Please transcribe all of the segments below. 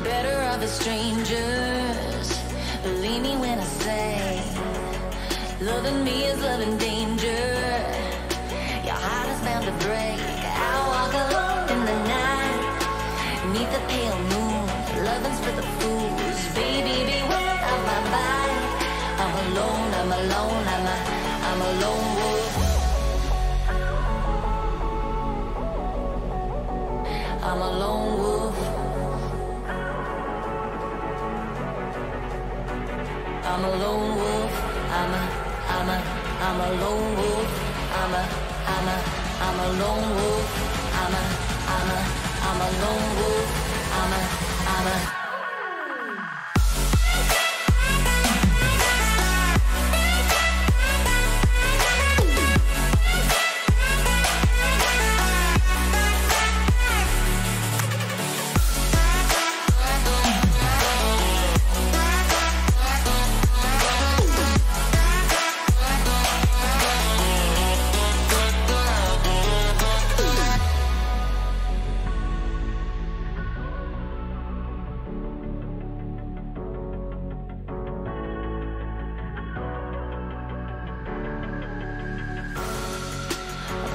Better off as strangers. Believe me when I say, loving me is loving danger. Your heart is bound to break. I walk alone in the night, neath the pale moon, loving's for the fools. Baby, beware of my bite. I'm alone, I'm alone, I'm a lone wolf. I'm a lone wolf. I'm a lone wolf. I'm a lone wolf. I'm a lone wolf. I'm a lone wolf. I'm a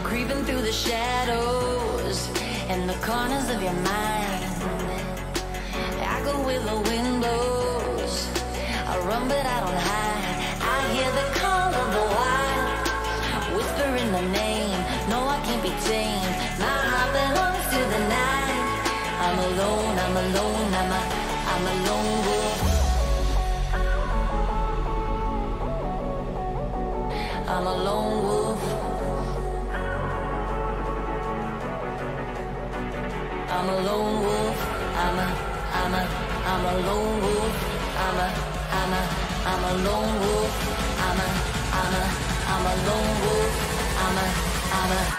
creeping through the shadows and the corners of your mind. till the wind blows. I run but I don't hide. I hear the call of the wild, whispering the name. No, I can't be tamed. My heart belongs to the night. I'm alone, I'm alone, I'm a lone wolf. I'm a lone wolf. I'm a lone wolf. I'm a lone wolf. I'm a lone wolf. I'm a lone wolf. I'm a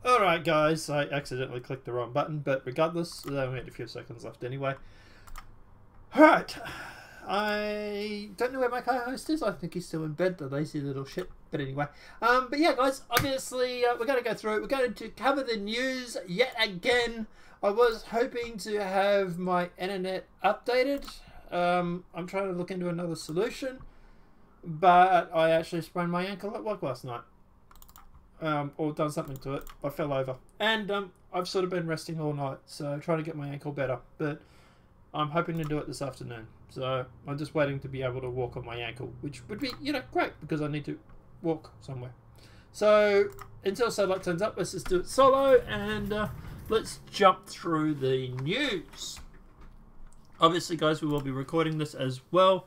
Alright guys, I accidentally clicked the wrong button, but regardless, we had a few seconds left anyway. Alright, I don't know where my co-host is. I think he's still in bed, the lazy little shit. But anyway, but yeah guys, obviously we're going to go through it. We're going to cover the news yet again. I was hoping to have my internet updated. I'm trying to look into another solution, but I actually sprained my ankle at work last night. Or done something to it. I fell over. And I've sort of been resting all night, so trying to get my ankle better. But I'm hoping to do it this afternoon. So I'm just waiting to be able to walk on my ankle, which would be, you know, great, because I need to walk somewhere. So until Smollett turns up, let's just do it solo, and let's jump through the news. Obviously, guys, we will be recording this as well.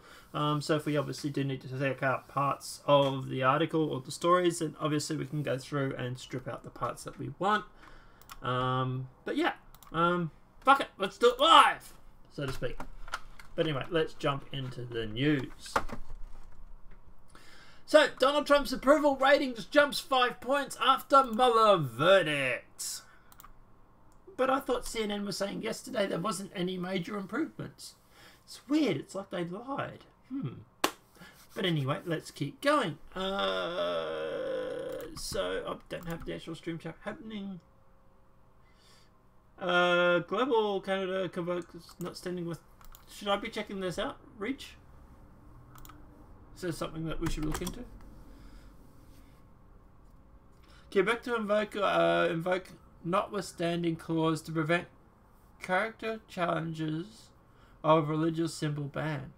So if we obviously do need to take out parts of the article or the stories, then obviously we can go through and strip out the parts that we want. But yeah, fuck it, let's do it live, so to speak. But anyway, let's jump into the news. So, Donald Trump's approval ratings jumps 5 points after Mueller verdict. But I thought CNN was saying yesterday there wasn't any major improvements. It's weird, it's like they lied. But anyway, let's keep going. So I don't have the actual stream chat happening. Global Canada convoke not standing with. Should I be checking this out? Reach? Is there something that we should look into? Quebec to invoke notwithstanding clause to prevent character challenges of religious symbol ban.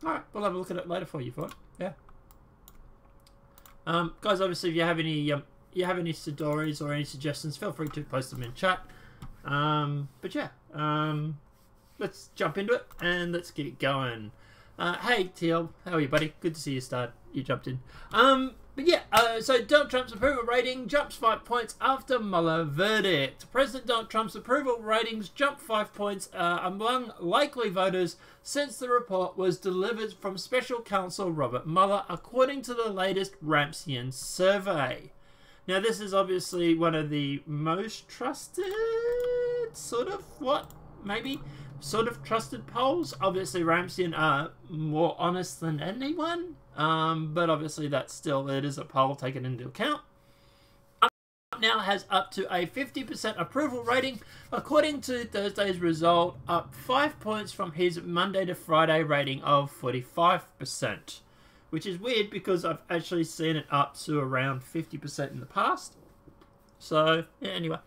Alright, we'll have a look at it later for you, folks. Yeah. Guys, obviously, if you have any stories or any suggestions, feel free to post them in chat. But yeah, let's jump into it and let's get it going. Hey, TL, how are you, buddy? Good to see you jumped in. But yeah, so Donald Trump's approval rating jumps 5 points after Mueller verdict. President Donald Trump's approval ratings jumped 5 points among likely voters since the report was delivered from Special Counsel Robert Mueller, according to the latest Ramsian survey. Now, this is obviously one of the most trusted, sort of trusted polls. Obviously, Ramsian are more honest than anyone. But obviously it is a poll taken into account. Now has up to a 50% approval rating, according to Thursday's result, up 5 points from his Monday to Friday rating of 45%, which is weird because I've actually seen it up to around 50% in the past. So, yeah, anyway,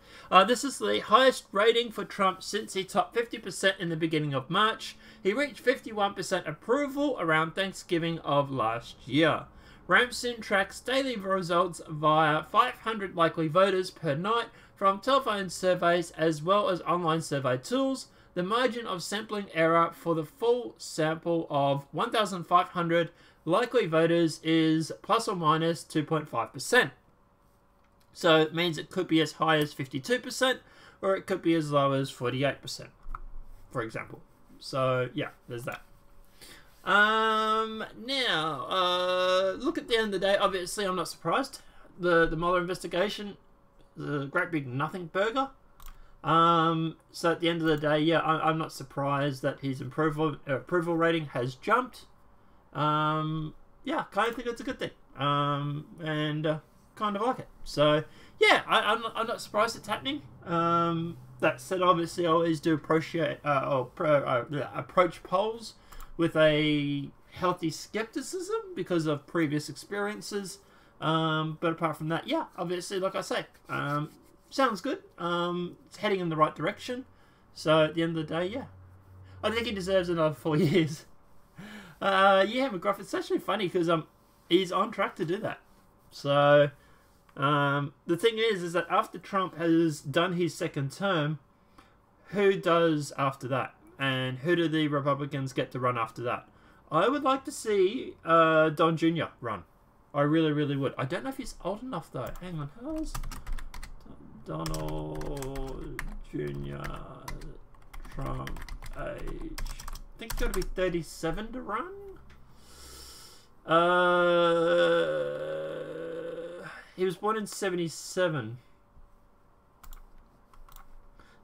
this is the highest rating for Trump since he topped 50% in the beginning of March. He reached 51% approval around Thanksgiving of last year. Ramsian tracks daily results via 500 likely voters per night from telephone surveys as well as online survey tools. The margin of sampling error for the full sample of 1,500 likely voters is plus or minus 2.5%. So it means it could be as high as 52% or it could be as low as 48%, for example. So yeah, there's that. Now, look, at the end of the day, obviously I'm not surprised. The Mueller investigation is a great big nothing burger. So at the end of the day, yeah, I'm not surprised that his approval rating has jumped. Yeah, kind of think it's a good thing. And kind of like it. So yeah, I'm not surprised it's happening. That said, obviously I always do approach polls with a healthy skepticism because of previous experiences. But apart from that, yeah, obviously, like I say, sounds good. It's heading in the right direction. So at the end of the day, yeah, I think he deserves another 4 years. Yeah, McGruff, it's actually funny because he's on track to do that. So the thing is that after Trump has done his second term, who does after that? And who do the Republicans get to run after that? I would like to see Don Jr. run. I really, really would. I don't know if he's old enough, though. Hang on. How's Donald Jr. Trump age? I think it's got to be 37 to run. He was born in 77.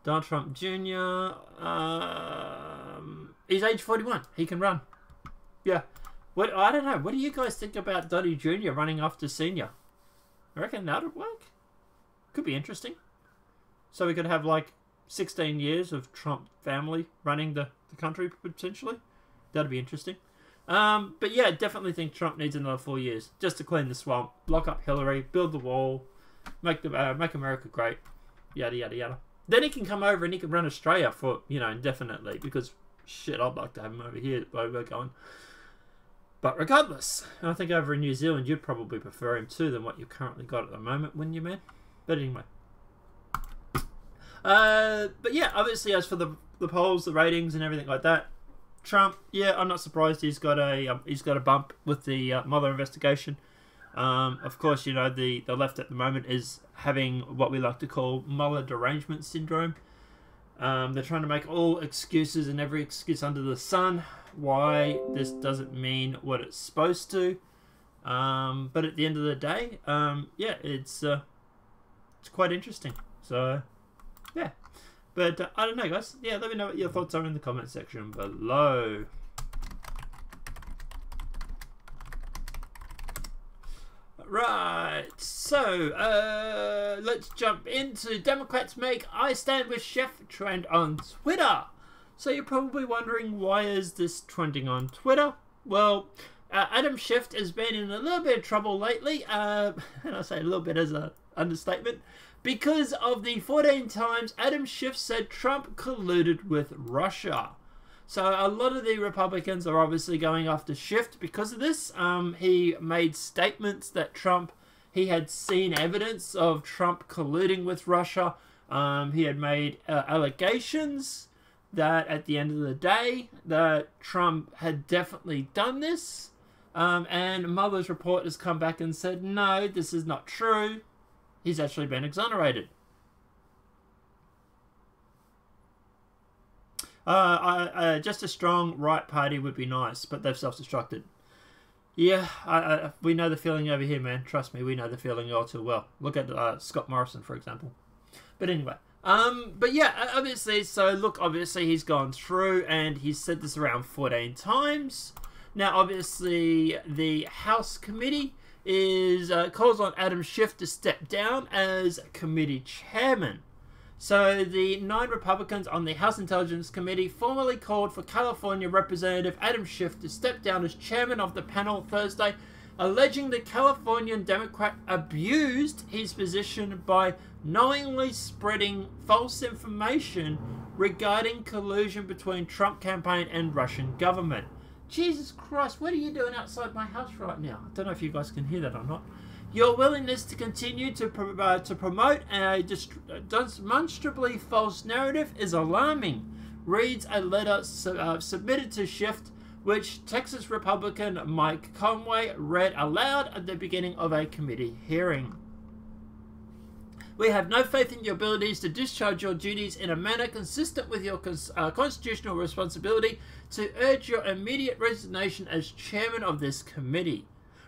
Donald Trump Jr. He's age 41. He can run. Yeah. I don't know. What do you guys think about Donnie Jr. running after Senior? I reckon that would work. Could be interesting. So we could have like 16 years of Trump family running the country potentially. That'd be interesting. But yeah, definitely think Trump needs another 4 years just to clean the swamp, lock up Hillary, build the wall, make America great, yada yada yada. Then he can come over and he can run Australia for, you know, indefinitely, because shit, I'd like to have him over here while we're going. But regardless, I think over in New Zealand you'd probably prefer him too than what you've currently got at the moment, wouldn't you, man? But anyway. But yeah, obviously as for the polls, the ratings and everything like that, Trump, yeah, I'm not surprised he's got a bump with the Mueller investigation. Of course, you know, the left at the moment is having what we like to call Mueller derangement syndrome. They're trying to make all excuses and every excuse under the sun why this doesn't mean what it's supposed to. But at the end of the day, yeah, it's quite interesting. So, yeah. But I don't know, guys. Yeah, let me know what your thoughts are in the comment section below. Right, so let's jump into Democrats make I Stand with Schiff trend on Twitter. So you're probably wondering, why is this trending on Twitter? Well, Adam Schiff has been in a little bit of trouble lately, and I say a little bit as an understatement, because of the 14 times Adam Schiff said Trump colluded with Russia. So a lot of the Republicans are obviously going after Schiff because of this. He made statements that he had seen evidence of Trump colluding with Russia. He had made allegations that at the end of the day that Trump had definitely done this. And Mueller's report has come back and said, no, this is not true. He's actually been exonerated. Just a strong right party would be nice, but they've self-destructed. Yeah, we know the feeling over here, man. Trust me, we know the feeling all too well. Look at Scott Morrison, for example. But anyway, but yeah, obviously, so look, obviously he's gone through and he's said this around 14 times. Now, obviously, the House committee calls on Adam Schiff to step down as committee chairman. So the 9 Republicans on the House Intelligence Committee formally called for California Representative Adam Schiff to step down as chairman of the panel Thursday, alleging the Californian Democrat abused his position by knowingly spreading false information regarding collusion between Trump campaign and Russian government. Jesus Christ, what are you doing outside my house right now? I don't know if you guys can hear that or not. Your willingness to continue to promote a demonstrably false narrative is alarming, reads a letter submitted to Schiff, which Texas Republican Mike Conway read aloud at the beginning of a committee hearing. We have no faith in your abilities to discharge your duties in a manner consistent with your constitutional responsibility to urge your immediate resignation as chairman of this committee.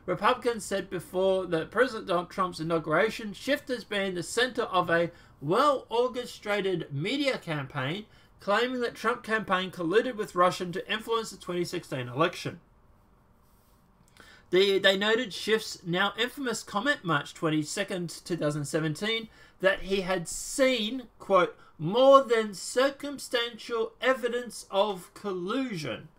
Republicans said before that President Donald Trump's inauguration, Schiff has been the center of a well-orchestrated media campaign claiming that Trump campaign colluded with Russia to influence the 2016 election. They noted Schiff's now infamous comment, March 22nd, 2017, that he had seen, quote, more than circumstantial evidence of collusion.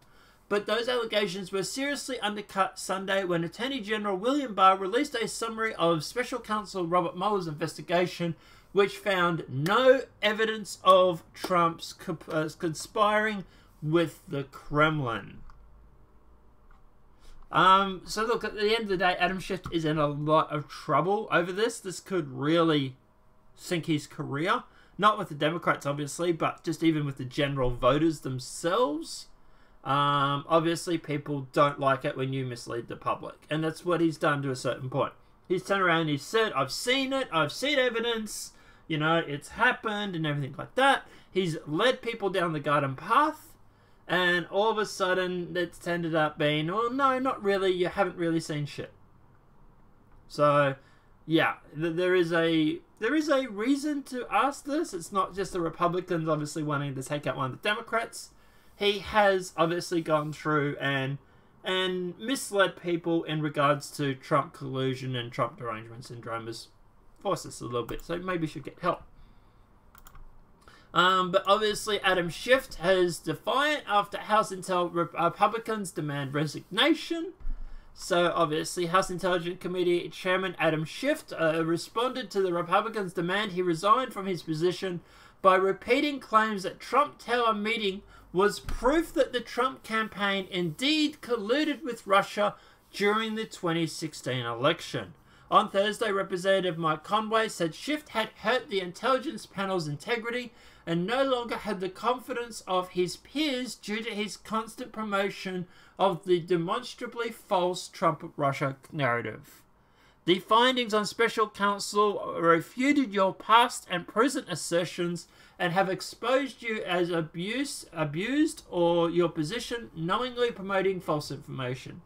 But those allegations were seriously undercut Sunday when Attorney General William Barr released a summary of Special Counsel Robert Mueller's investigation, which found no evidence of Trump's conspiring with the Kremlin. So look, at the end of the day, Adam Schiff is in a lot of trouble over this. This could really sink his career. Not with the Democrats, obviously, but just even with the general voters themselves. Obviously, people don't like it when you mislead the public. And that's what he's done to a certain point. He's turned around and he's said, I've seen it, I've seen evidence, you know, it's happened and everything like that. He's led people down the garden path. And all of a sudden, it's ended up being, well, no, not really. You haven't really seen shit. So, yeah, there is a reason to ask this. It's not just the Republicans obviously wanting to take out one of the Democrats. He has obviously gone through and misled people in regards to Trump collusion and Trump derangement syndrome. Has forced us a little bit, so maybe should get help. But obviously Adam Schiff has defiant after House Intel Republicans demand resignation. So obviously House Intelligence Committee Chairman Adam Schiff responded to the Republicans' demand he resign from his position by repeating claims that Trump Tower meeting was proof that the Trump campaign indeed colluded with Russia during the 2016 election. On Thursday, Representative Mike Conway said Schiff had hurt the intelligence panel's integrity and no longer had the confidence of his peers due to his constant promotion of the demonstrably false Trump-Russia narrative. The findings on Special Counsel refuted your past and present assertions and have exposed you as abused or your position knowingly promoting false information.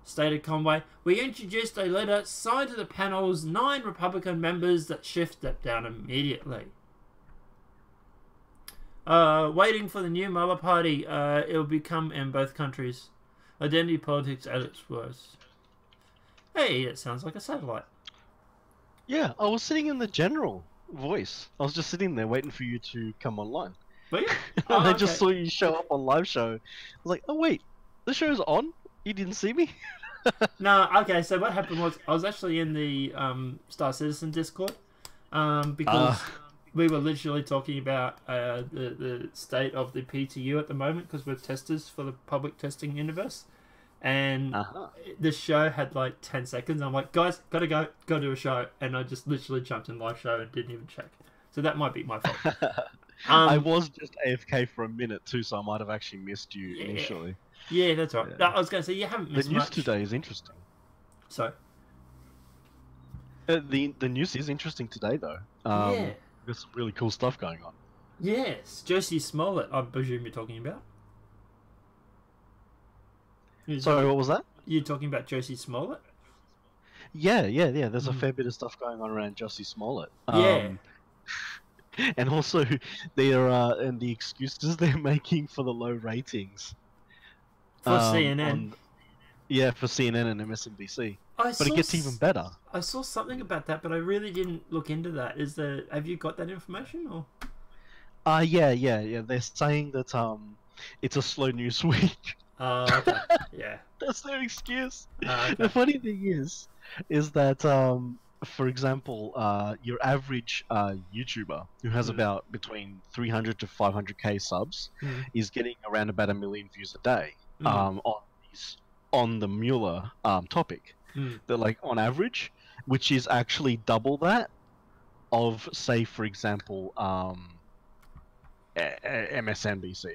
Stated Conway, we introduced a letter signed to the panel's 9 Republican members that Schiff stepped down immediately. Waiting for the new Mueller party. It'll become in both countries. Identity politics at its worst. Hey, it sounds like a satellite. Yeah, I was sitting in the general voice. I was just sitting there waiting for you to come online. Were you? And I just saw you show up on live show. I was like, oh wait, the show's on? You didn't see me? No, okay, so what happened was I was actually in the Star Citizen Discord because we were literally talking about the state of the PTU at the moment because we're testers for the public testing universe. And the show had like 10 seconds. I'm like, guys, gotta go do a show. And I just literally jumped in live show and didn't even check. So that might be my fault. I was just AFK for a minute too, so I might have actually missed you initially. Yeah, that's right. Yeah. I was going to say, you haven't missed much. The news today is interesting. So? The news is interesting today, though. Yeah. There's some really cool stuff going on. Yes. Jussie Smollett, I presume you're talking about. Sorry, what was that? You're talking about Jussie Smollett? Yeah. There's a fair bit of stuff going on around Jussie Smollett. Yeah. And also, and the excuses they're making for the low ratings. For CNN. For CNN and MSNBC. But it gets even better. I saw something about that, but I really didn't look into that. Have you got that information, or? Yeah. They're saying that it's a slow news week. Okay. Yeah. That's their excuse. Okay. The funny thing is that for example, your average YouTuber who has about between 300 to 500k subs is getting around about 1 million views a day on the Mueller topic. They're like on average, which is actually double that of, say, for example, MSNBC.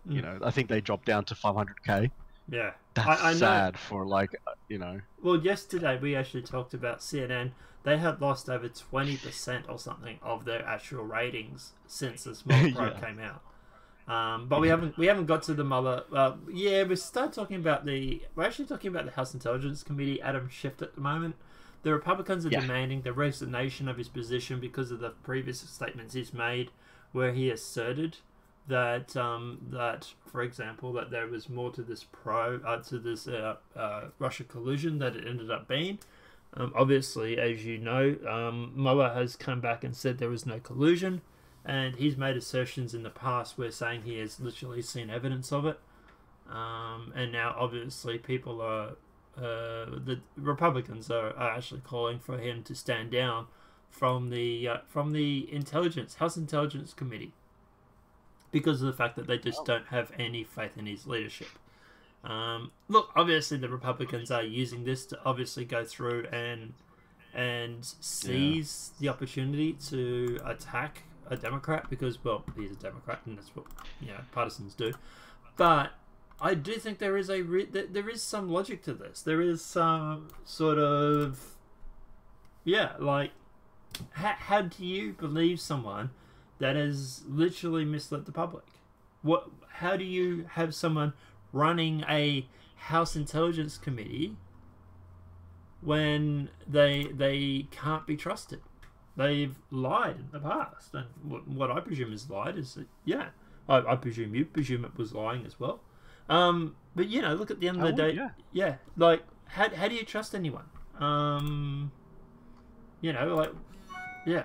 You know, I think they dropped down to 500k Yeah. That's I know. sad for, like, you know. Well, yesterday we actually talked about CNN. They had lost over 20% or something of their actual ratings since the Smollett probe came out. But we haven't got to the Mueller. Yeah, we're actually talking about the House Intelligence Committee, Adam Schiff at the moment. The Republicans are demanding the resignation of his position because of the previous statements he's made, where he asserted that for example, that there was more to this Russia collusion that it ended up being. Obviously, as you know, Mueller has come back and said there was no collusion, and he's made assertions in the past where saying he has literally seen evidence of it. And now, obviously, people are the Republicans are actually calling for him to stand down from the House Intelligence Committee, because of the fact that they just don't have any faith in his leadership. Look, obviously the Republicans are using this to obviously go through and seize the opportunity to attack a Democrat because, well, he's a Democrat and that's what partisans do. But I do think there is there is some logic to this. There is some sort of like how do you believe someone that has literally misled the public? How do you have someone running a House Intelligence Committee when they can't be trusted? They've lied in the past, and what I presume is lied is that, I presume you presume it was lying as well. But look, at the end of the day, like how do you trust anyone? What do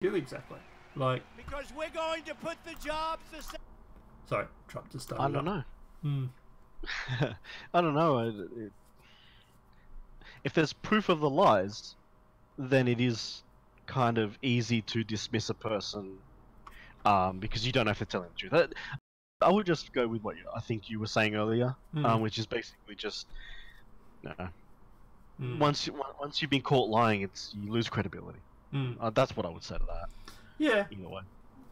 you do exactly? Like, because we're going to put the jobs. Sorry, Trump to start. I don't know. Hmm. I don't know. If there's proof of the lies, then it is kind of easy to dismiss a person, because you don't have to tell them the truth. I would just go with what I think you were saying earlier, which is basically just, once you've been caught lying, you lose credibility. That's what I would say to that. Yeah. Either way.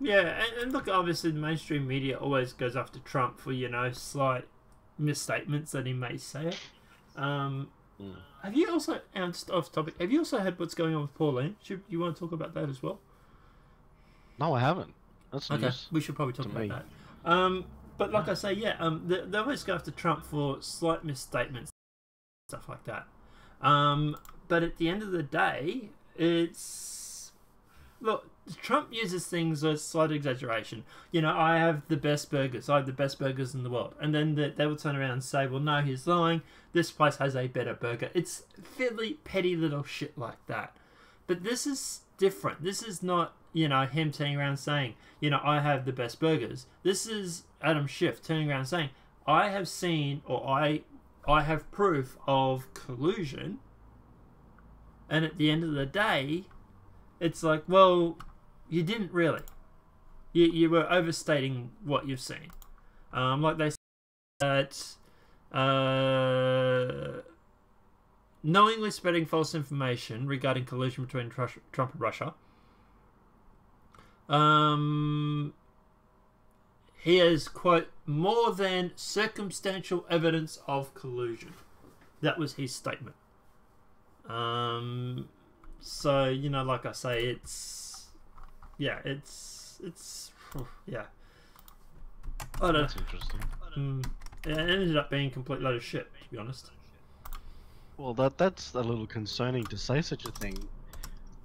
Yeah, and look, obviously the mainstream media always goes after Trump for, slight misstatements that he may say. Have you also, just off topic, have you also heard what's going on with Pauline? You want to talk about that as well? No, I haven't. That's okay. News We should probably talk about that. But like I say, they always go after Trump for slight misstatements, stuff like that. But at the end of the day, look, Trump uses things as slight exaggeration. I have the best burgers. I have the best burgers in the world. And then they will turn around and say, well, no, he's lying. This place has a better burger. It's fairly petty little shit like that. But this is different. This is not, him turning around saying, I have the best burgers. This is Adam Schiff turning around saying, I have seen, or I have proof of collusion. And at the end of the day, it's like, well, you didn't really. You were overstating what you've seen. Like they said that knowingly spreading false information regarding collusion between Trump and Russia. He has, quote, more than circumstantial evidence of collusion. That was his statement. So, like I say, it's I don't know. That's interesting. It ended up being a complete load of shit, to be honest. Well, that's a little concerning to say such a thing.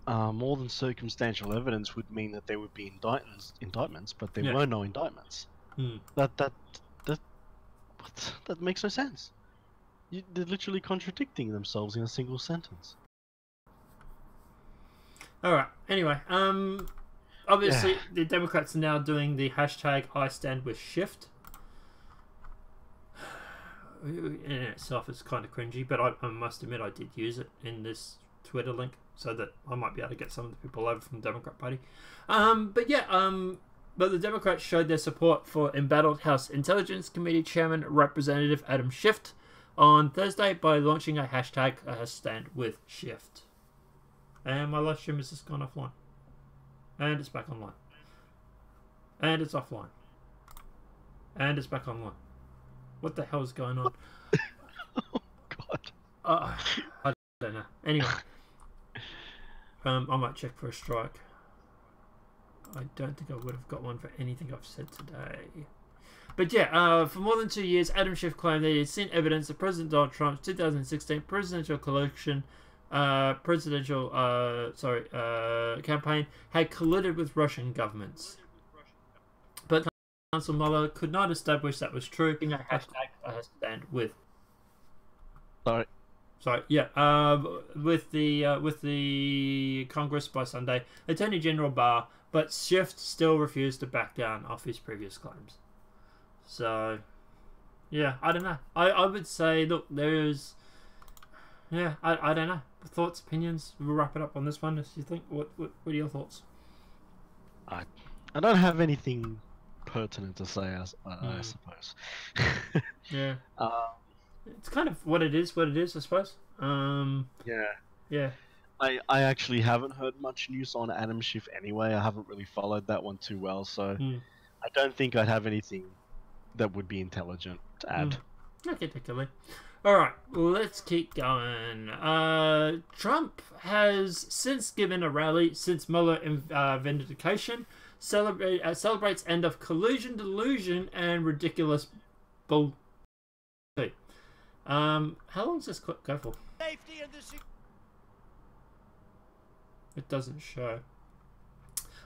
More than circumstantial evidence would mean that there would be indictments, but there were no indictments. That makes no sense. They're literally contradicting themselves in a single sentence. Alright, anyway, obviously the Democrats are now doing the hashtag I stand with Shift. In itself it's kind of cringy, but I must admit I did use it in this Twitter link so that I might be able to get some of the people over from the Democrat Party. But the Democrats showed their support for embattled House Intelligence Committee Chairman Representative Adam Schiff on Thursday by launching a hashtag I stand with Shift. And my live stream has just gone offline. And it's back online. And it's offline. And it's back online. What the hell is going on? Oh God. I don't know. Anyway, I might check for a strike. I don't think I would have got one for anything I've said today. But yeah, for more than 2 years, Adam Schiff claimed that he had seen evidence that President Donald Trump's 2016 presidential campaign had colluded with Russian governments. But Counsel Mueller could not establish that was true. Hashtag I stand with. Sorry, yeah. With the Congress by Sunday, Attorney General Barr, but Schiff still refused to back down off his previous claims. So, yeah, I don't know. I would say, look, there's, yeah, I don't know. Thoughts, opinions. We'll wrap it up on this one. If you think, what are your thoughts? I don't have anything pertinent to say, I suppose. Yeah. It's kind of what it is, I suppose. Yeah. I actually haven't heard much news on Adam Schiff anyway. I haven't really followed that one too well, so I don't think I'd have anything that would be intelligent to add. Okay, particularly. Alright, let's keep going. Trump has since given a rally since Mueller vindication, celebrates end of collusion, delusion, and ridiculous bull. How long does this clip go for? Safety and the It doesn't show.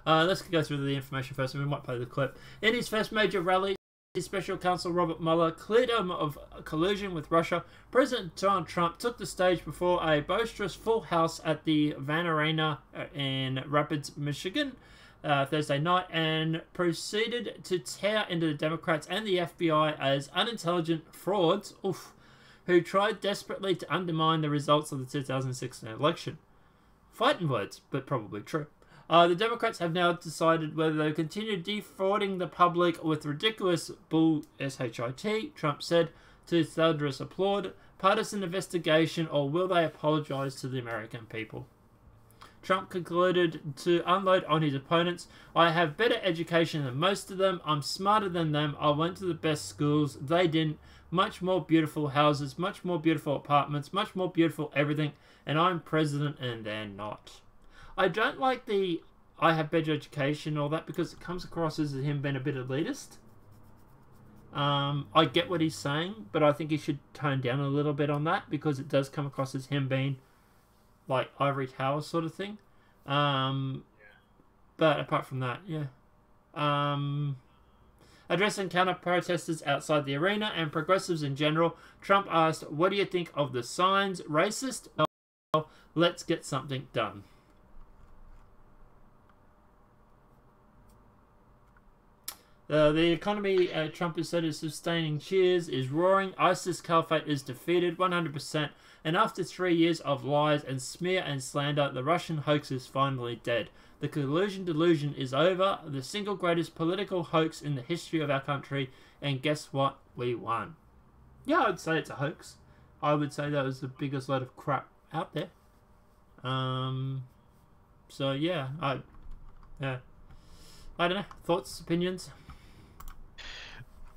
Let's go through the information first, and we might play the clip. In his first major rally, Special Counsel Robert Mueller cleared him of collusion with Russia. President Donald Trump took the stage before a boisterous full house at the Van Arena in Rapids, Michigan, Thursday night, and proceeded to tear into the Democrats and the FBI as unintelligent frauds who tried desperately to undermine the results of the 2016 election. Fighting words, but probably true. The Democrats have now decided whether they'll continue defrauding the public with ridiculous bull shit, Trump said to thunderous applaud, partisan investigation, or will they apologize to the American people? Trump concluded to unload on his opponents. I have better education than most of them. I'm smarter than them. I went to the best schools. They didn't. Much more beautiful houses, much more beautiful apartments, much more beautiful everything, and I'm president and they're not. I don't like the I have better education and all that because it comes across as him being a bit elitist. I get what he's saying, but I think he should tone down a little bit on that because it does come across as him being like ivory tower sort of thing. But apart from that, yeah. Addressing counter-protesters outside the arena and progressives in general, Trump asked, what do you think of the signs? Racist? Well, let's get something done. The economy, Trump has said, is sustaining cheers, is roaring. ISIS caliphate is defeated 100%. And after 3 years of lies and smear and slander, the Russian hoax is finally dead. The collusion delusion is over, the single greatest political hoax in the history of our country, and guess what? We won. Yeah, I'd say it's a hoax. I would say that was the biggest load of crap out there. So yeah, I don't know. Thoughts, opinions?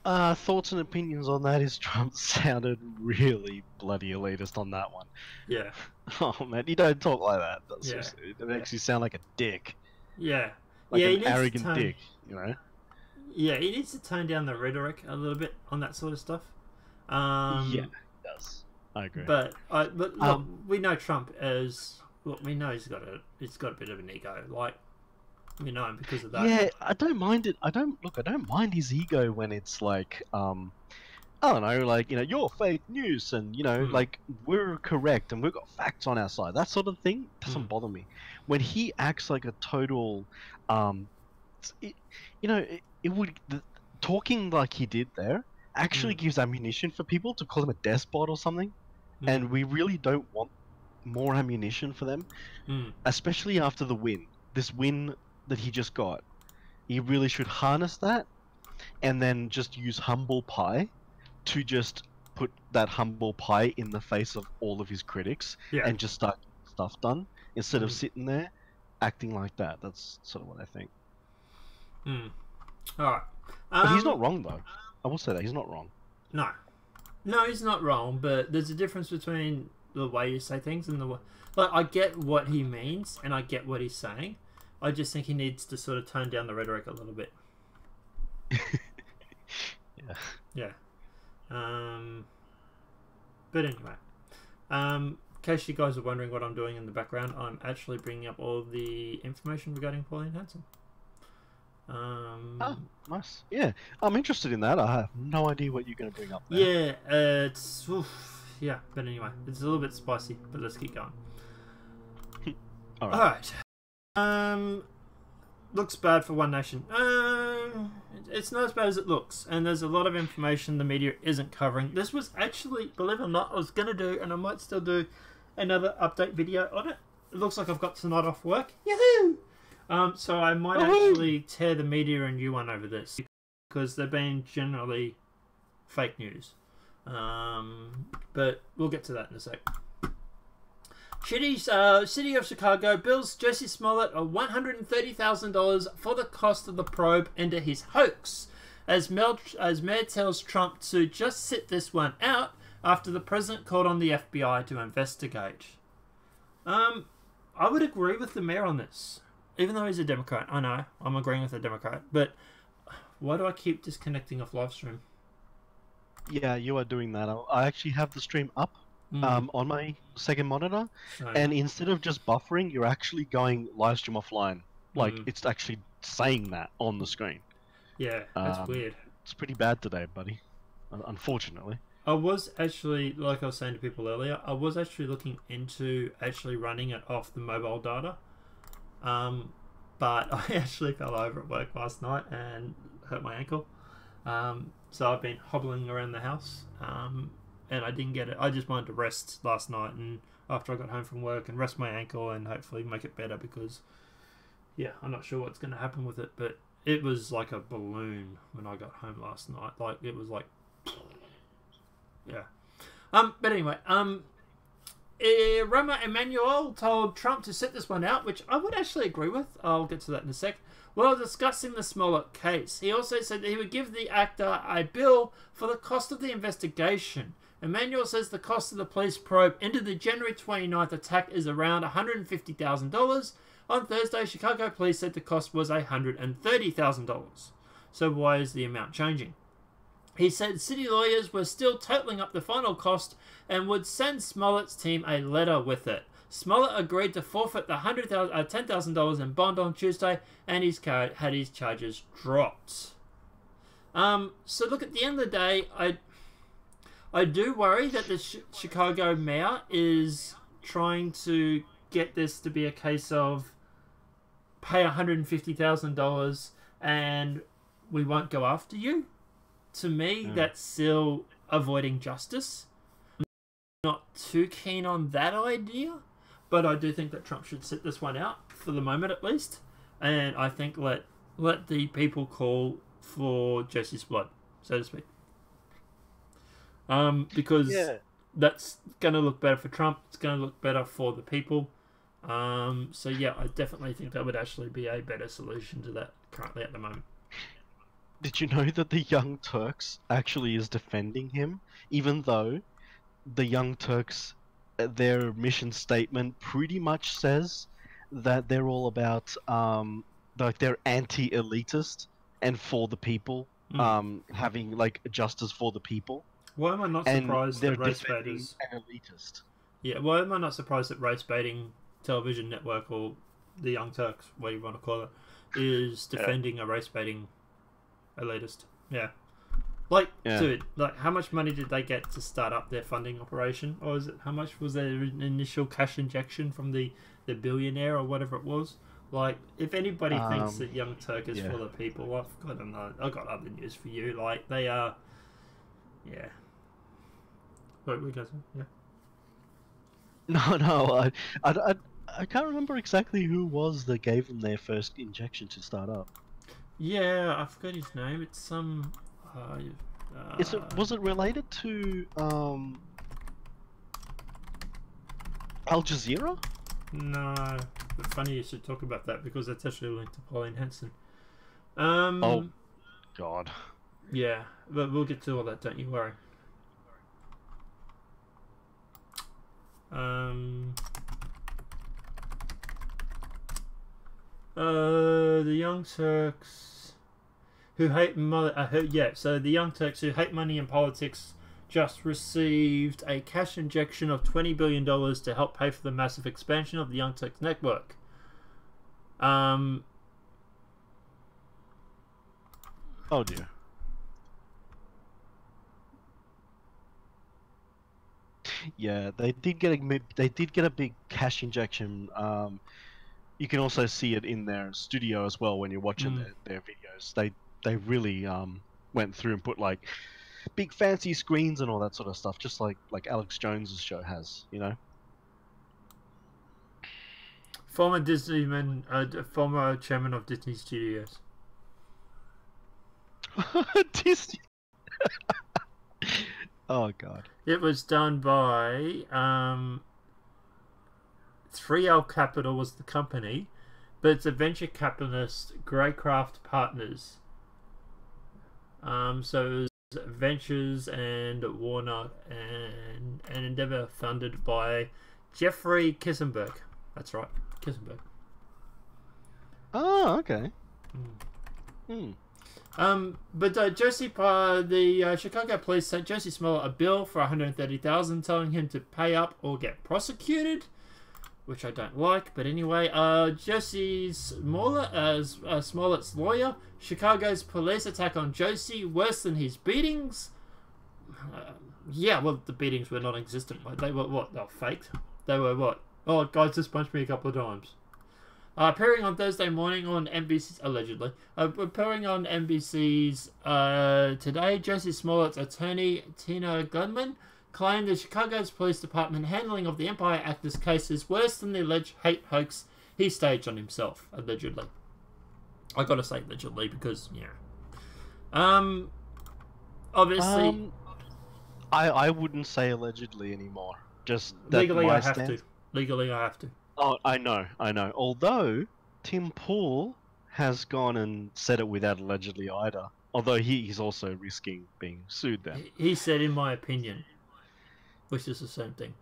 Thoughts and opinions on that is Trump sounded really bloody elitist on that one. Yeah. Oh man, you don't talk like that. Yeah. It makes you sound like a dick. Yeah. Like yeah, an arrogant dick, you know? Yeah, he needs to tone down the rhetoric a little bit on that sort of stuff. Yeah, he does. I agree. But look, we know Trump as we know he's got a bit of an ego. Like, we know him because of that. Yeah, I don't mind it. I don't mind his ego when it's like, I don't know, like, you know, you're fake news and, you know, like, we're correct and we've got facts on our side. That sort of thing doesn't bother me. When he acts like a total, talking like he did there actually gives ammunition for people to call him a despot or something. And we really don't want more ammunition for them, especially after the win. This win that he just got. He really should harness that and then just use humble pie to just put that humble pie in the face of all of his critics and just start getting stuff done instead of sitting there acting like that. That's sort of what I think. Alright. But he's not wrong though. I will say that he's not wrong. No. No, he's not wrong, but there's a difference between the way you say things and the way... Like, I get what he means, and I get what he's saying. I just think he needs to sort of tone down the rhetoric a little bit. Yeah. Yeah. But anyway. In case you guys are wondering what I'm doing in the background, I'm actually bringing up all the information regarding Pauline Hanson. Oh, nice. Yeah, I'm interested in that. I have no idea what you're going to bring up there. Yeah, it's... Oof, yeah, but anyway, it's a little bit spicy, but let's keep going. Alright. Looks bad for One Nation. It's not as bad as it looks, and there's a lot of information the media isn't covering. This was actually, believe it or not, I was going to do, and I might still do, another update video on it. It looks like I've got tonight off work. Yahoo! So I might actually tear the media a new one over this, because they're being generally fake news. But we'll get to that in a sec. Chute's City of Chicago bills Jussie Smollett $130,000 for the cost of the probe into his hoax, as Mayor tells Trump to just sit this one out after the president called on the FBI to investigate. I would agree with the mayor on this, even though he's a Democrat. I know, I'm agreeing with a Democrat, but why do I keep disconnecting off live stream? Yeah, you are doing that. I actually have the stream up on my second monitor, and instead of just buffering, you're actually going live stream offline. Like, it's actually saying that on the screen. Yeah, that's weird. It's pretty bad today, buddy. Unfortunately. I was actually, like I was saying to people earlier, I was actually looking into actually running it off the mobile data. But I actually fell over at work last night and hurt my ankle. So I've been hobbling around the house. And I didn't get it. I just wanted to rest last night, and after I got home from work, and rest my ankle and hopefully make it better, because yeah, I'm not sure what's going to happen with it, but it was like a balloon when I got home last night. Like, it was like, yeah. But anyway, Roma Emanuel told Trump to sit this one out, which I would actually agree with. I'll get to that in a sec. While discussing the Smollett case, he also said that he would give the actor a bill for the cost of the investigation. Emanuel says the cost of the police probe into the January 29th attack is around $150,000. On Thursday, Chicago police said the cost was $130,000. So why is the amount changing? He said city lawyers were still totaling up the final cost and would send Smollett's team a letter with it. Smollett agreed to forfeit the $10,000 in bond on Tuesday, and had his charges dropped. So look, at the end of the day, I do worry that the Chicago mayor is trying to get this to be a case of pay $150,000 and we won't go after you. To me, that's still avoiding justice. I'm not too keen on that idea, but I do think that Trump should sit this one out for the moment at least, and I think let the people call for Jussie's blood, so to speak. Because that's going to look better for Trump. It's going to look better for the people. So yeah, I definitely think that would actually be a better solution to that currently at the moment. Did you know that the Young Turks actually is defending him, even though the Young Turks, their mission statement pretty much says that they're all about, like, they're anti-elitist and for the people, having like justice for the people. Why am I not surprised that race baiters? An elitist. Yeah, why am I not surprised that race baiting television network, or the Young Turks, what you want to call it, is defending a race baiting elitist? Yeah. Like, dude, like, how much money did they get to start up their funding operation? Or is it, how much was their initial cash injection from the billionaire or whatever it was? Like, if anybody thinks that Young Turk is for the people, I've got other news for you. Like, they are, Wait, we guys, No, I can't remember exactly who was that gave them their first injection to start up. Yeah, I forgot his name. It's some. Was it related to Al Jazeera? No, but funny you should talk about that, because that's actually linked to Pauline Hanson. Oh, God. Yeah, but we'll get to all that. Don't you worry. The Young Turks who hate so the Young Turks who hate money and politics just received a cash injection of $20 billion to help pay for the massive expansion of the Young Turks network. Oh dear. Yeah, they did get a big cash injection. You can also see it in their studio as well when you're watching their videos. They really went through and put like big fancy screens and all that sort of stuff, just like Alex Jones's show has, you know. Former former chairman of Disney Studios. Disney. Oh god. It was done by 3L Capital was the company, but it's a venture capitalist, Greycraft Partners. So it was Ventures and Warner and Endeavor, funded by Jeffrey Kissenberg. That's right, Kissenberg. Oh, okay. But Jussie, the Chicago police sent Jussie Smollett a bill for $130,000, telling him to pay up or get prosecuted, which I don't like. But anyway, Jussie Smollett, as Smollett's lawyer, Chicago's police attack on Jussie worse than his beatings. Yeah, well, the beatings were non-existent. They were what? They were faked. They were what? Oh, guys just punched me a couple of times. Appearing on Thursday morning on NBC's, allegedly, appearing on NBC's Today, Jussie Smollett's attorney, Tina Gunman, claimed the Chicago's police department handling of the Empire actors case is worse than the alleged hate hoax he staged on himself, allegedly. I gotta say allegedly because, yeah. Obviously... I wouldn't say allegedly anymore. Just that legally my I have stance... to. Legally I have to. Oh, I know. Although, Tim Pool has gone and said it without allegedly either. Although he's also risking being sued then. He said, in my opinion, which is the same thing.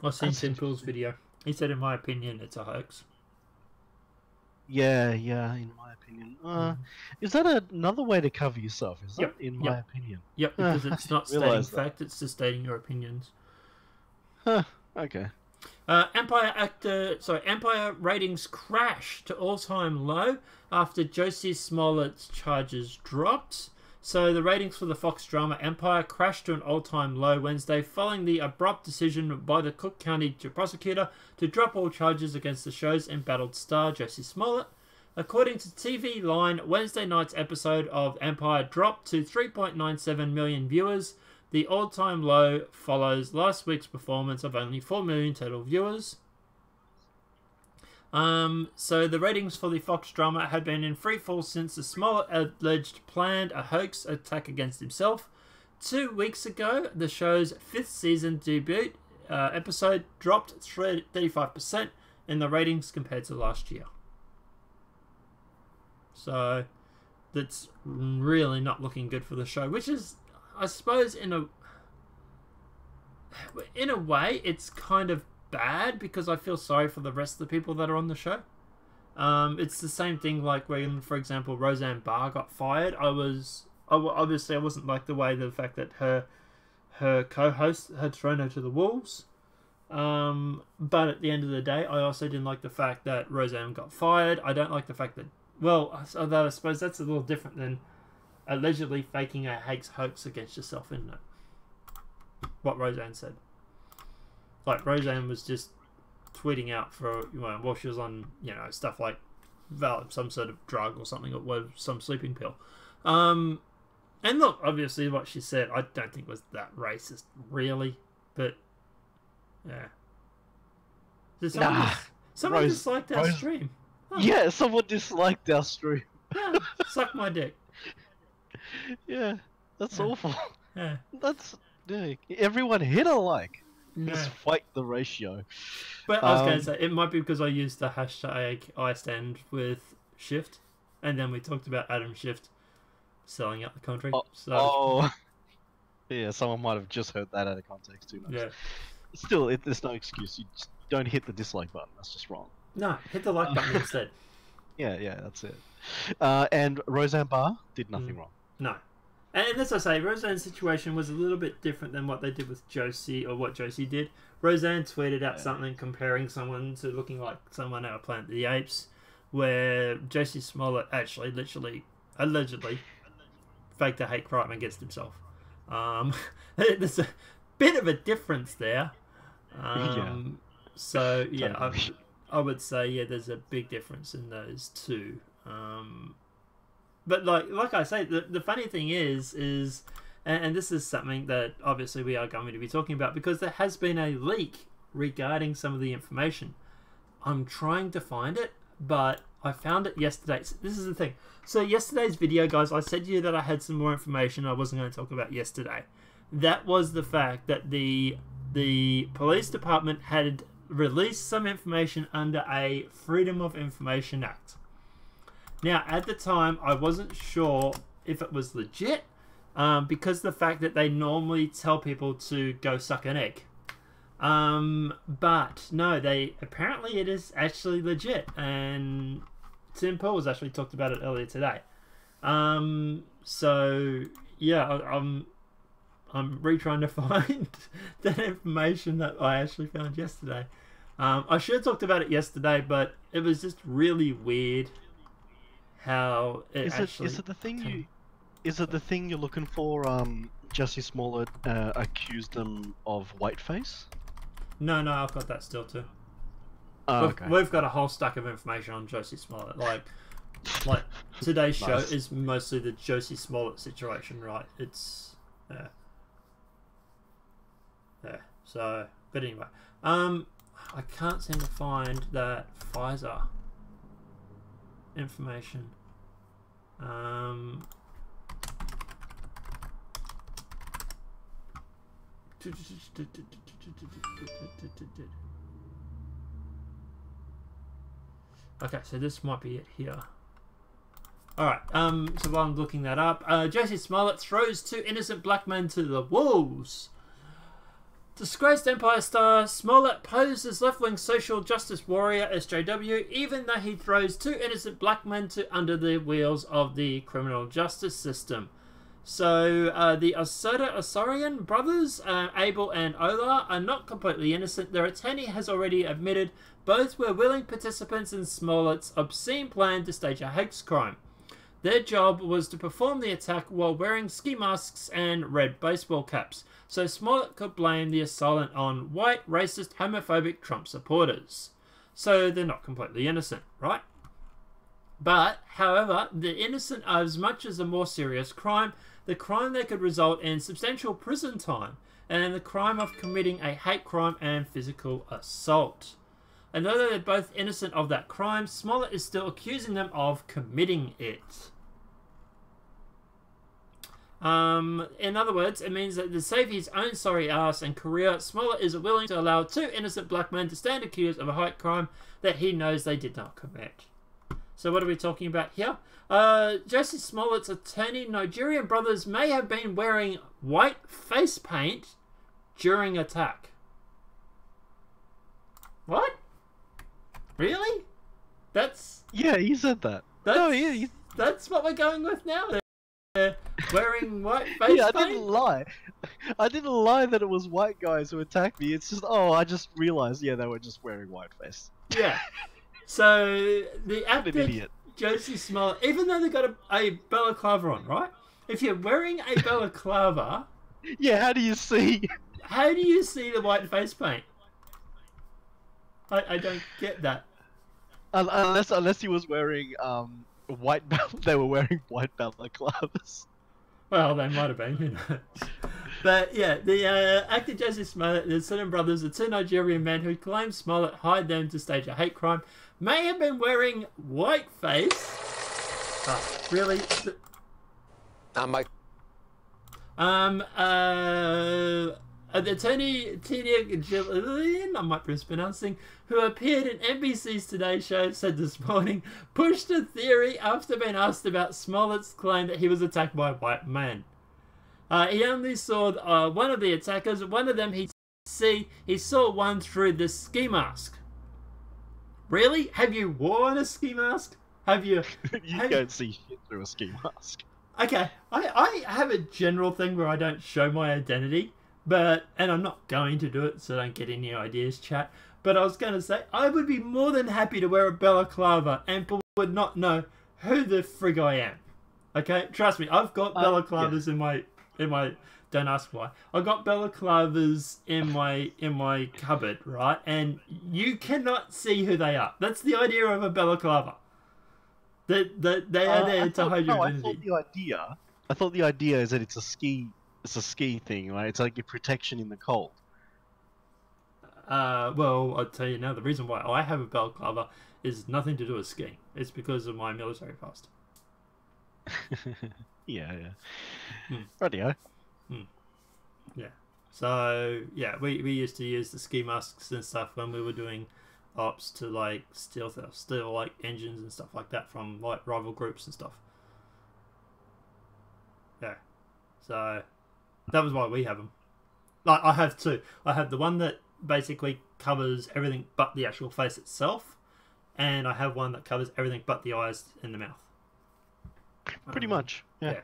I've seen Tim Pool's video. He said, in my opinion, it's a hoax. Yeah, in my opinion. Is that another way to cover yourself? Is that in my opinion? Yep, because it's not stating fact, it's just stating your opinions. Huh, okay. Empire ratings crashed to all-time low after Jussie Smollett's charges dropped. So the ratings for the Fox drama Empire crashed to an all-time low Wednesday following the abrupt decision by the Cook County prosecutor to drop all charges against the show's embattled star Jussie Smollett. According to TV Line, Wednesday night's episode of Empire dropped to 3.97 million viewers. The all-time low follows last week's performance of only 4 million total viewers. So the ratings for the Fox drama had been in freefall since the Smollett alleged planned a hoax attack against himself. 2 weeks ago, the show's 5th season debut episode dropped 35% in the ratings compared to last year. So that's really not looking good for the show, which is, I suppose, in a way, it's kind of bad because I feel sorry for the rest of the people that are on the show. It's the same thing like when, for example, Roseanne Barr got fired. Obviously I wasn't like the fact that her co-host had thrown her to the wolves. But at the end of the day, I also didn't like the fact that Roseanne got fired. I don't like the fact that, well, although I suppose that's a little different than allegedly faking a hoax against yourself, isn't it? What Roseanne said. Like, Roseanne was just tweeting out for, while she was on, stuff like some sort of drug or something, or some sleeping pill. And look, obviously what she said, I don't think was that racist, really. But, yeah. Someone disliked our stream. Oh. Yeah, someone disliked our stream. Yeah, suck my dick. Yeah, that's awful. Yeah. Everyone hit a like. Yeah. Just fight the ratio. But I was going to say, it might be because I used the hashtag I stand with Schiff, and then we talked about Adam Schiff selling out the country. Yeah, someone might have just heard that out of context too much. Yeah. Still, there's no excuse. You just don't hit the dislike button. That's just wrong. No, hit the like button instead. Yeah, that's it. And Roseanne Barr did nothing wrong. No. And as I say, Roseanne's situation was a little bit different than what they did with Jussie, or what Jussie did. Roseanne tweeted out something comparing someone to looking like someone out of Planet of the Apes, where Jussie Smollett actually, literally, allegedly, faked a hate crime against himself. There's a bit of a difference there. So, yeah, I would say, yeah, there's a big difference in those two. But like I say, the funny thing is, and this is something that obviously we are going to be talking about, because there has been a leak regarding some of the information. I'm trying to find it, but I found it yesterday. So this is the thing. So yesterday's video, guys, I said to you that I had some more information I wasn't going to talk about yesterday. That was the fact that the police department had released some information under a Freedom of Information Act. Now, at the time, I wasn't sure if it was legit, because the fact that they normally tell people to go suck an egg. But no, apparently it is actually legit, and Tim Pool was actually talked about it earlier today. So yeah, I'm retrying to find that information that I actually found yesterday. I should have talked about it yesterday, but it was just really weird how it actually... Is it the thing you're looking for? Jussie Smollett accused them of whiteface? No, I've got that still too. Oh, okay. We've got a whole stack of information on Jussie Smollett. Like today's show is mostly the Jussie Smollett situation, right? It's yeah. So, but anyway, I can't seem to find that Pfizer information. Okay, so this might be it here. Alright, so while I'm looking that up, Jussie Smollett throws 2 innocent black men to the wolves. Disgraced Empire star Smollett posed as left-wing social justice warrior SJW, even though he throws 2 innocent black men under the wheels of the criminal justice system. So the Osorian brothers, Abel and Ola, are not completely innocent. Their attorney has already admitted both were willing participants in Smollett's obscene plan to stage a hate crime. Their job was to perform the attack while wearing ski masks and red baseball caps, so Smollett could blame the assailant on white, racist, homophobic Trump supporters. So they're not completely innocent, right? But, however, the innocent are as much as a more serious crime, the crime that could result in substantial prison time, and the crime of committing a hate crime and physical assault. And though they're both innocent of that crime, Smollett is still accusing them of committing it. In other words, it means that to save his own sorry ass and career, Smollett is willing to allow 2 innocent black men to stand accused of a hate crime that he knows they did not commit. So what are we talking about here? Jussie Smollett's attorney, Nigerian brothers may have been wearing white face paint during attack. What? Really? That's... Yeah, he said that. That's what we're going with now? They're wearing white face paint? I didn't lie. I didn't lie that it was white guys who attacked me. It's just, I just realized, yeah, they were just wearing white face. Yeah. So, the actor, idiot. Jussie Smollett, even though they got a balaclava on, right? If you're wearing a balaclava... Yeah, how do you see? How do you see the white face paint? I don't get that. Unless he was wearing they were wearing white balaclavas. Well, they might have been, who knows. But yeah, the actor Jussie Smollett, the Sutton brothers, the 2 Nigerian men who claim Smollett hired them to stage a hate crime, may have been wearing whiteface. Oh, really? Attorney Tina Gillian, I might be mispronouncing, who appeared in NBC's Today Show, said this morning, pushed a theory after being asked about Smollett's claim that he was attacked by white men. He only saw one of the attackers. One of them he see, he saw one through the ski mask. Really? Have you worn a ski mask? Have you? You can't see shit through a ski mask. Okay, I have a general thing where I don't show my identity, and I'm not going to do it, so don't get any ideas, chat. But I was going to say, I would be more than happy to wear a balaclava and people would not know who the frig I am. Okay, trust me, I've got balaclavas in my. Don't ask why. I've got balaclavas in my cupboard, right? And you cannot see who they are. That's the idea of a balaclava. They are there to hide your identity. I thought the idea is that it's a ski thing, right? It's like your protection in the cold. Well, I'll tell you now, the reason why I have a balaclava is nothing to do with skiing. It's because of my military past. Yeah. Radio. Yeah. So, yeah, we used to use the ski masks and stuff when we were doing ops to, like, steal like, engines and stuff like that from, like, rival groups and stuff. Yeah. So, that was why we have them. Like, I have two. I have the one that basically covers everything but the actual face itself, and I have one that covers everything but the eyes and the mouth. Pretty much, yeah.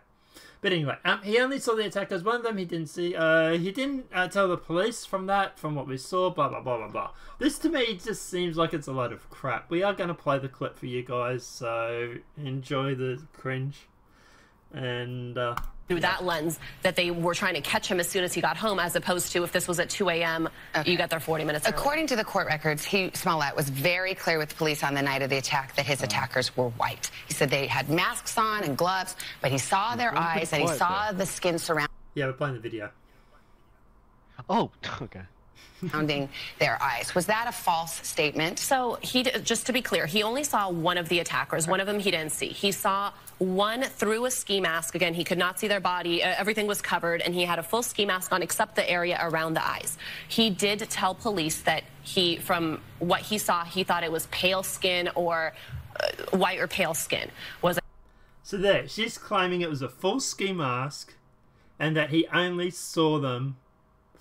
But anyway, he only saw the attackers. One of them he didn't see. He didn't tell the police from what we saw, blah, blah, blah, blah, blah. This, to me, just seems like it's a load of crap. We are going to play the clip for you guys, so enjoy the cringe. And, through that lens, that they were trying to catch him as soon as he got home, as opposed to if this was at 2 a.m., you got there 40 minutes early. According to the court records, Smollett was very clear with police on the night of the attack that his attackers were white. He said they had masks on and gloves, but he saw their eyes and he saw the skin surrounding. Yeah, we're playing the video. Oh, okay. Surrounding their eyes. Was that a false statement? So just to be clear, he only saw one of the attackers. One of them he didn't see. He saw one through a ski mask. Again, he could not see their body. Everything was covered, and he had a full ski mask on except the area around the eyes. He did tell police that from what he saw, he thought it was pale skin or white or pale skin. So there, she's claiming it was a full ski mask and that he only saw them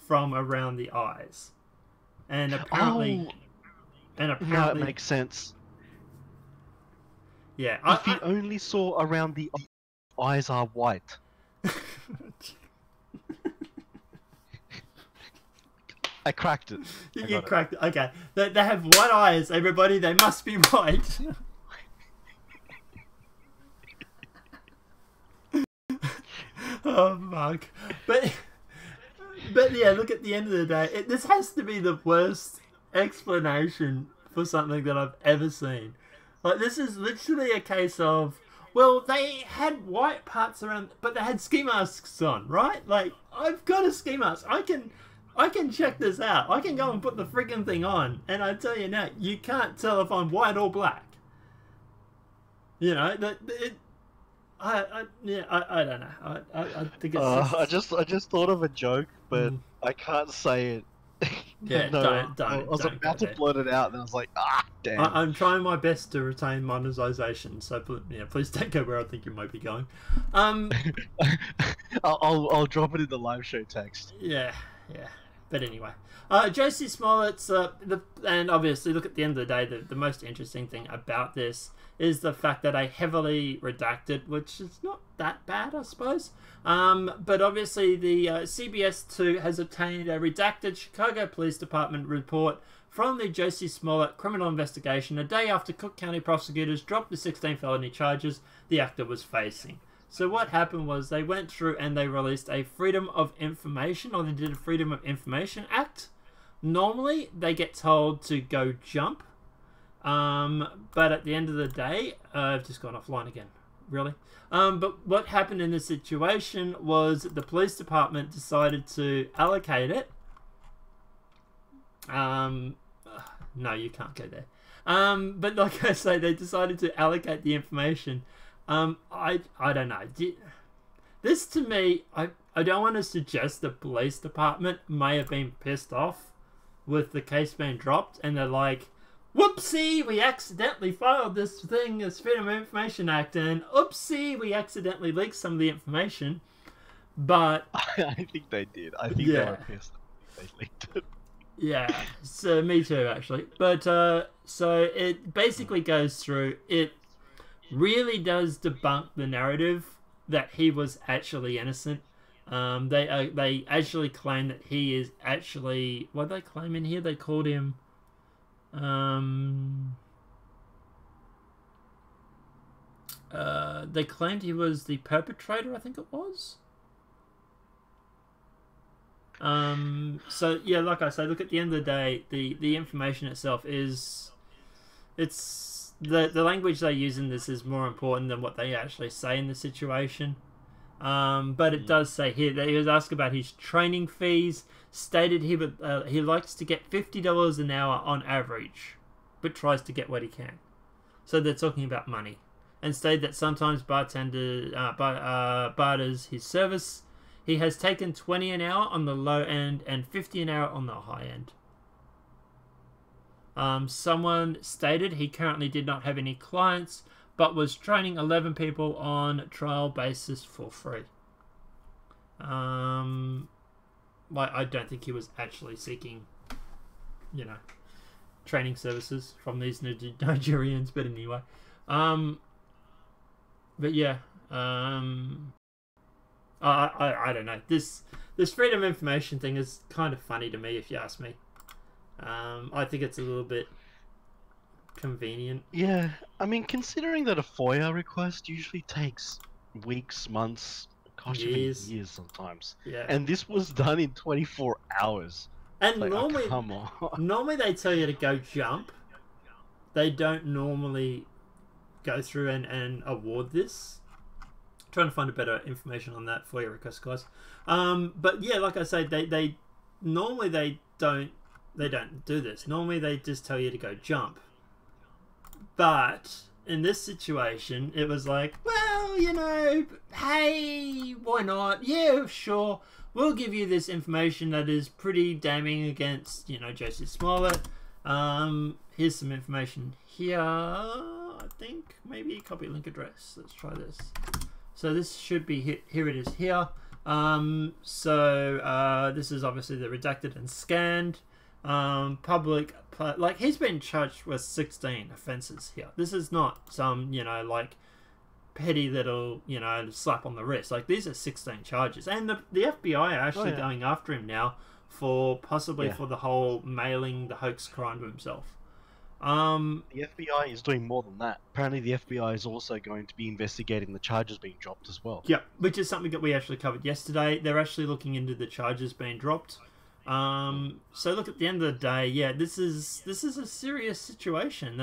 from around the eyes. And apparently... No, it makes sense. Yeah. If he only saw around the eyes are white. I cracked it. You cracked it. Okay. They have white eyes, everybody. They must be white. Oh, fuck. But yeah, look, at the end of the day, this has to be the worst explanation for something that I've ever seen. Like, this is literally a case of, well, they had white parts around, but they had ski masks on, right? Like, I've got a ski mask. I can check this out. I can go and put the friggin' thing on, and I tell you now, you can't tell if I'm white or black. You know, I don't know. I think it's I just thought of a joke, but I can't say it. Yeah, no, don't. I was about to blurt it out, and I was like, damn. I'm trying my best to retain monetization, so please don't go where I think you might be going. I'll drop it in the live show text. Yeah. But anyway, Jussie Smollett's and obviously, look, at the end of the day, the most interesting thing about this is the fact that I heavily redacted, which is not that bad, I suppose. But obviously, the CBS 2 has obtained a redacted Chicago Police Department report from the Jussie Smollett criminal investigation a day after Cook County prosecutors dropped the 16 felony charges the actor was facing. So what happened was they went through and they released a Freedom of Information, or they did a Freedom of Information Act. Normally, they get told to go jump. But at the end of the day, I've just gone offline again. Really? But what happened in this situation was the police department decided to allocate it. No, you can't go there. But like I say, they decided to allocate the information. I don't know. This, to me, I don't want to suggest the police department may have been pissed off with the case being dropped, and they're like, whoopsie, we accidentally filed this Freedom of Information Act, and oopsie, we accidentally leaked some of the information. But I think they did. I think they were pissed. They leaked it. Yeah, so me too, actually. But so it basically goes through. It really does debunk the narrative that he was actually innocent. They actually claim that he is actually, what they claim in here? They called him. They claimed he was the perpetrator. I think it was. So yeah, like I say, look, at the end of the day, the information itself is, it's the language they use in this is more important than what they actually say in the situation. But it does say here that he was asked about his training fees, stated he likes to get $50 an hour on average, but tries to get what he can. So they're talking about money, and stated that sometimes barters his service. He has taken 20 an hour on the low end and 50 an hour on the high end. Someone stated he currently did not have any clients, but was training 11 people on trial basis for free. I don't think he was actually seeking, training services from these Nigerians, but anyway. But yeah, I don't know. This freedom of information thing is kind of funny to me, if you ask me. I think it's a little bit convenient. Yeah, I mean, considering that a FOIA request usually takes weeks, months, gosh, years. even years sometimes. Yeah. And this was done in 24 hours. And Like, normally, come on. normally they tell you to go jump. They don't normally go through and award this. Trying to find a better information on that for your request, guys. But yeah, like I say, they normally they don't do this. Normally they just tell you to go jump. But in this situation, it was like, well, hey, why not? Yeah, sure. We'll give you this information that is pretty damning against, Jussie Smollett. Here's some information here. I think maybe copy link address. Let's try this. So this should be here. It is here. This is obviously the redacted and scanned. Public, like, he's been charged with 16 offences here. This is not some, like, petty little, slap on the wrist. Like, these are 16 charges. And the FBI are actually going after him now for possibly for the whole mailing the hoax crime to himself. The FBI is doing more than that. Apparently the FBI is also going to be investigating the charges being dropped as well. Yeah, which is something that we actually covered yesterday. They're actually looking into the charges being dropped. So look, at the end of the day, yeah, this is a serious situation.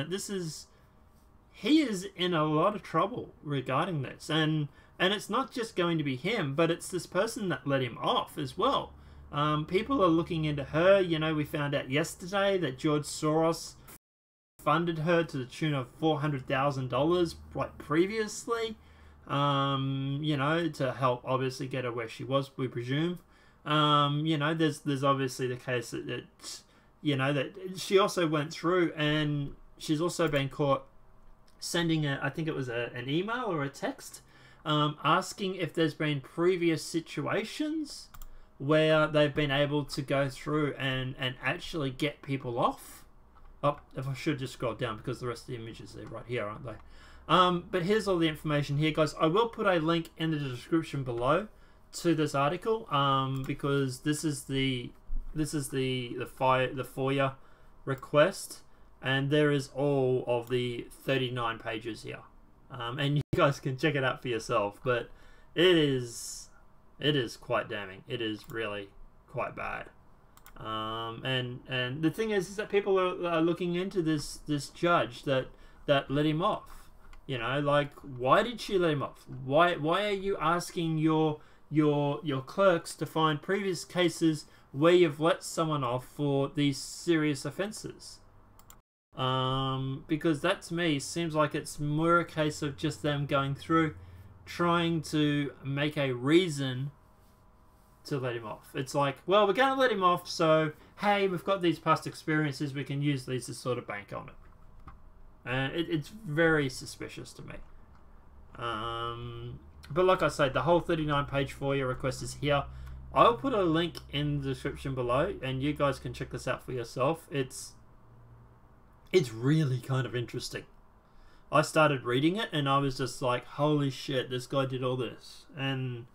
He is in a lot of trouble regarding this, and it's not just going to be him, but it's this person that let him off as well. People are looking into her. We found out yesterday that George Soros funded her to the tune of $400,000 like previously, to help obviously get her where she was, we presume. There's obviously the case that she also went through, and she's also been caught sending I think it was an email or a text, asking if there's been previous situations where they've been able to go through and actually get people off. Oh, if I should just scroll down, because the rest of the images are right here, aren't they? But here's all the information here, guys. I will put a link in the description below to this article, because this is the FOIA request, and there is all of the 39 pages here, and you guys can check it out for yourself. But it is quite damning. It is really quite bad. And the thing is that people are looking into this judge that let him off. Like, why did she let him off? Why are you asking your clerks to find previous cases where you've let someone off for these serious offences? Because that to me seems like it's more a case of just them going through, trying to make a reason to let him off. It's like, well, we're going to let him off, so hey, we've got these past experiences, we can use these to sort of bank on it. And it's very suspicious to me. But like I said, the whole 39-page FOIA request is here. I'll put a link in the description below, and you guys can check this out for yourself. It's really kind of interesting. I started reading it, and I was just like, holy shit, this guy did all this. And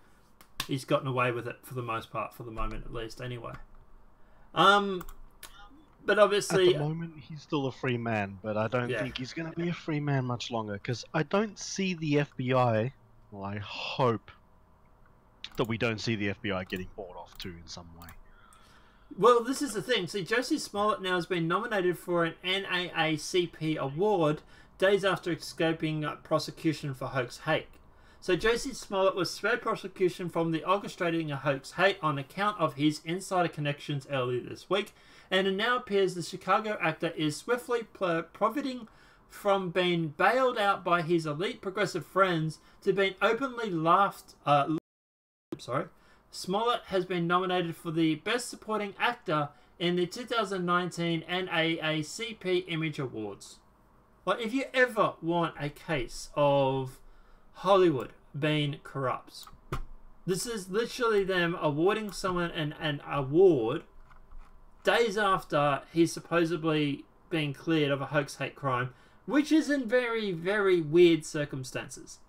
he's gotten away with it for the most part, for the moment at least, anyway. But obviously... At the moment, he's still a free man, but I don't think he's going to be a free man much longer, because I don't see the FBI, well, I hope that we don't see the FBI getting bought off too in some way. Well, this is the thing. See, Jussie Smollett now has been nominated for an NAACP award days after escaping prosecution for hoax hate. So Jussie Smollett was spared prosecution from the orchestrating a hoax hate on account of his insider connections earlier this week, and it now appears the Chicago actor is swiftly profiting from being bailed out by his elite progressive friends to being openly laughed. Smollett has been nominated for the Best Supporting Actor in the 2019 NAACP Image Awards. Like, if you ever want a case of Hollywood being corrupt, this is literally them awarding someone an award days after he's supposedly being cleared of a hoax hate crime, which is in very, very weird circumstances.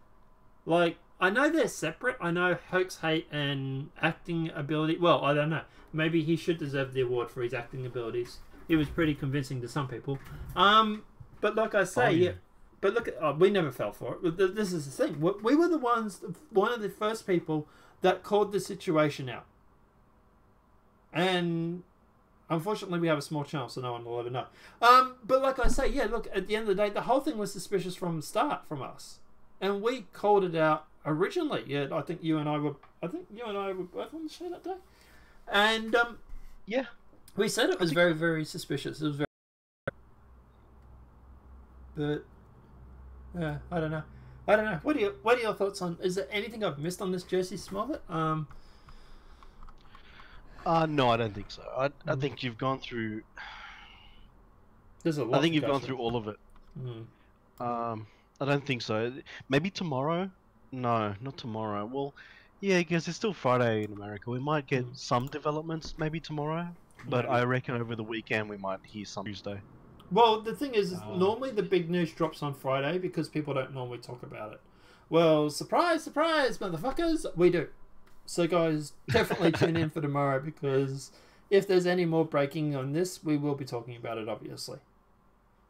Like, I know they're separate. I know hoax hate and acting ability. Well, I don't know. Maybe he should deserve the award for his acting abilities. He was pretty convincing to some people. But like I say, but look at, we never fell for it. This is the thing. We were the ones, one of the first people that called the situation out. And unfortunately, we have a small chance, so no one will ever know. But like I say, yeah, look, at the end of the day, the whole thing was suspicious from the start from us. And we called it out originally. Yeah, I think you and I were both on the show that day. And, yeah, we said it was very, very suspicious. It was very... But, yeah, I don't know. What are your thoughts on... Is there anything I've missed on this Jussie Smollett? No, I don't think so. I think you've gone through... There's a lot. I think you've gone through all of it. I don't think so. Maybe tomorrow? No, not tomorrow. Well, yeah, because it's still Friday in America. We might get some developments maybe tomorrow, but I reckon over the weekend we might hear some Tuesday. Well, the thing is normally the big news drops on Friday because people don't normally talk about it. Well, surprise, surprise, motherfuckers, we do. So guys, definitely tune in for tomorrow, because if there's any more breaking on this, we will be talking about it, obviously.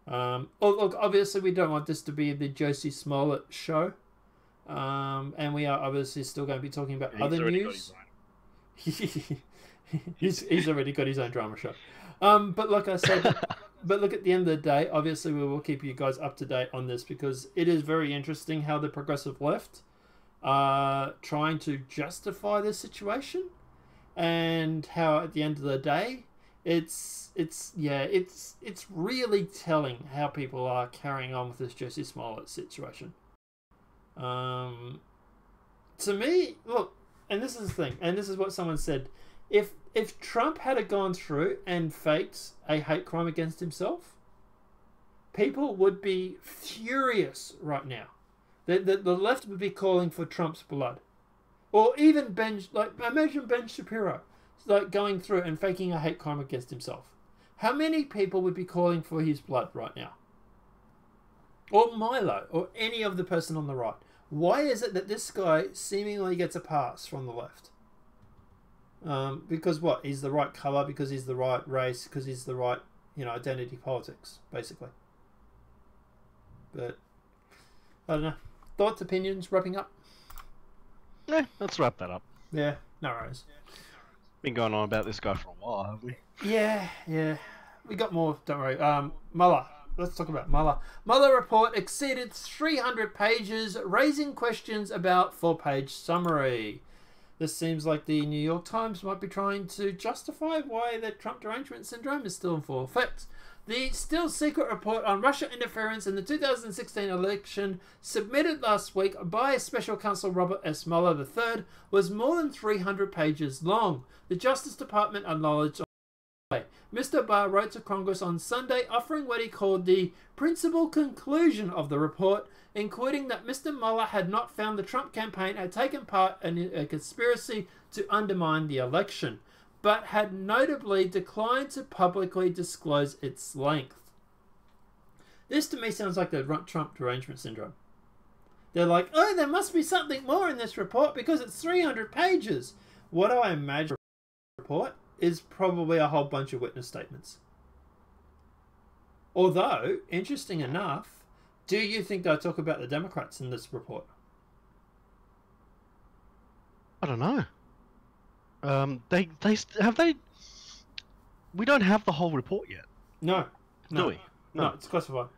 Look, obviously we don't want this to be the Jussie Smollett show. And we are obviously still going to be talking about other news. He's already got his own drama show. But like I said, but look, at the end of the day, obviously we will keep you guys up to date on this, because it is very interesting how the progressive left are trying to justify this situation, and how at the end of the day, it's really telling how people are carrying on with this Jussie Smollett situation. To me, look, and this is the thing, and this is what someone said: if Trump had gone through and faked a hate crime against himself, people would be furious right now. The left would be calling for Trump's blood, or even imagine Ben Shapiro, going through and faking a hate crime against himself. How many people would be calling for his blood right now? Or Milo, or any of the person on the right. Why is it that this guy seemingly gets a pass from the left? Because what? He's the right colour, because he's the right race, because he's the right, identity politics, basically. But, I don't know. Thoughts, opinions, wrapping up? Yeah, let's wrap that up. Yeah, no worries. Been going on about this guy for a while, haven't we? Yeah. We got more, don't worry. Mueller. Let's talk about Mueller. Mueller report exceeded 300 pages, raising questions about 4-page summary. This seems like the New York Times might be trying to justify why the Trump derangement syndrome is still in full effect. The still secret report on Russia interference in the 2016 election, submitted last week by Special Counsel Robert S. Mueller III, was more than 300 pages long. The Justice Department acknowledged Mr. Barr wrote to Congress on Sunday offering what he called the principal conclusion of the report, including that Mr. Mueller had not found the Trump campaign had taken part in a conspiracy to undermine the election, but had notably declined to publicly disclose its length. This to me sounds like the Trump derangement syndrome. They're like, oh, there must be something more in this report because it's 300 pages. What do I imagine the report is probably a whole bunch of witness statements. Although, interesting enough, do you think they'll talk about the Democrats in this report? I don't know. They we don't have the whole report yet. No. Do we? No, it's classified.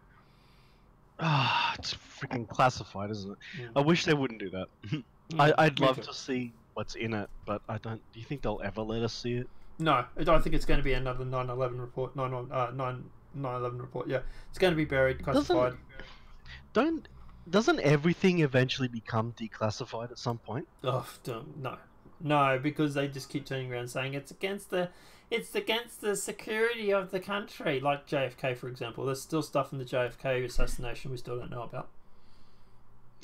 It's freaking classified, isn't it? Yeah. I wish they wouldn't do that. I'd love to see what's in it, but I don't. Do you think they'll ever let us see it? No, I don't think it's going to be another 9/11 report. 9/11 report. Yeah, it's going to be buried, classified. Doesn't everything eventually become declassified at some point? Oh, no, because they just keep turning around saying it's against the security of the country. Like JFK, for example, there's still stuff in the JFK assassination we still don't know about.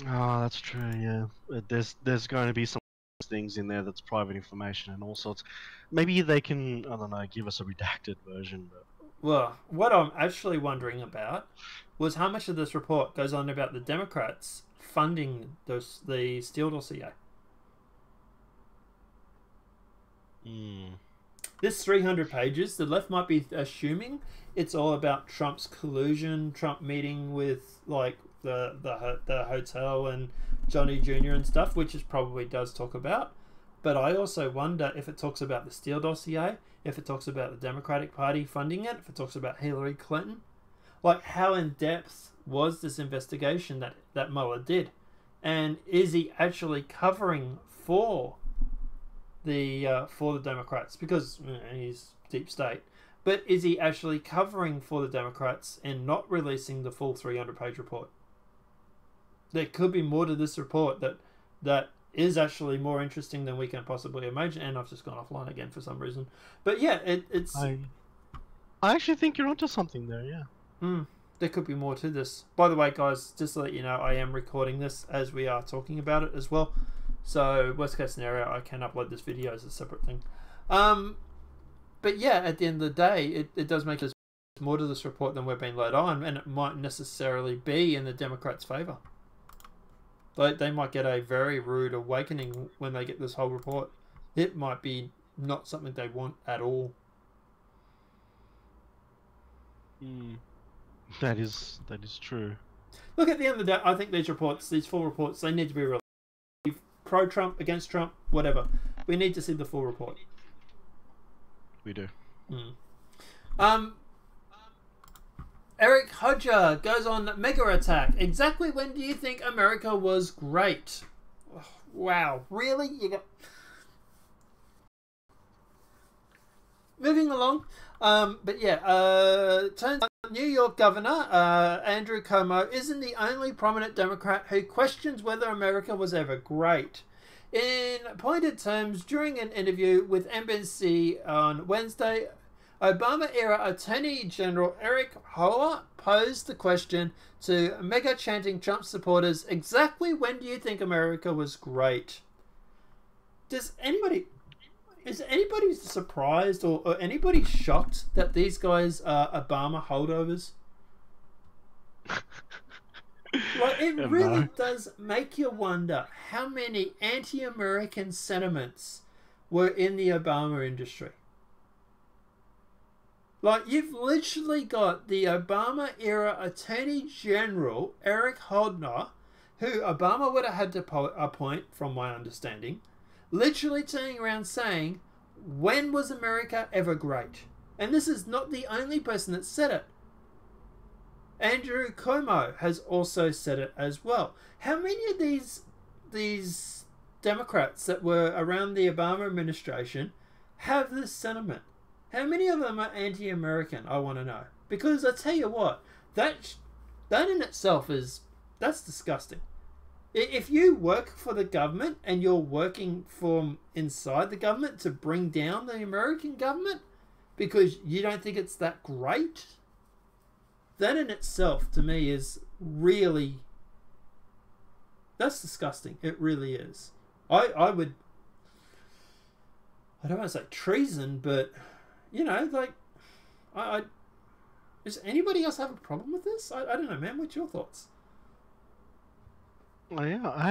Oh, that's true. Yeah, there's going to be some things in there that's private information and all sorts. Maybe they can, I don't know, give us a redacted version. But well, what I'm actually wondering about was how much of this report goes on about the Democrats funding the Steele dossier. This 300 pages, the left might be assuming it's all about Trump's collusion, Trump meeting with like the hotel and Johnny Jr. and stuff, which it probably does talk about. But I also wonder if it talks about the Steele dossier, if it talks about the Democratic Party funding it, if it talks about Hillary Clinton. Like, how in depth was this investigation that Mueller did? And is he actually covering for the Democrats? Because he's deep state. But is he actually covering for the Democrats and not releasing the full 300-page report? There could be more to this report that is actually more interesting than we can possibly imagine. And I've just gone offline again for some reason. But yeah, it's... I actually think you're onto something there, yeah. There could be more to this. By the way, guys, just to let you know, I am recording this as we are talking about it as well. So, worst case scenario, I can upload this video as a separate thing. But yeah, at the end of the day, it does make us more to this report than we're being led on, and it might necessarily be in the Democrats' favour. They might get a very rude awakening when they get this whole report. It might be not something they want at all. That is true. Look, at the end of the day, I think these full reports, they need to be released. Pro-Trump, against Trump, whatever. We need to see the full report. We do. Eric Hodger goes on mega attack. Exactly when do you think America was great? Oh, wow, really? Moving along. But yeah, turns out New York Governor Andrew Cuomo isn't the only prominent Democrat who questions whether America was ever great. In pointed terms, during an interview with NBC on Wednesday, Obama-era Attorney General Eric Holder posed the question to mega-chanting Trump supporters, exactly when do you think America was great? Is anybody surprised or anybody shocked that these guys are Obama holdovers? Like, it really does make you wonder how many anti-American sentiments were in the Obama industry. Like, you've literally got the Obama-era Attorney General, Eric Holder, who Obama would have had to appoint, from my understanding, literally turning around saying, when was America ever great? And this is not the only person that said it. Andrew Cuomo has also said it as well. How many of these Democrats that were around the Obama administration have this sentiment? How many of them are anti-American? I want to know. Because I tell you what, that in itself that's disgusting. If you work for the government and you're working from inside the government to bring down the American government because you don't think it's that great, that in itself, to me, is really... That's disgusting. It really is. I would... I don't want to say treason, but, you know, like... Does anybody else have a problem with this? I don't know, man. What's your thoughts? Yeah, I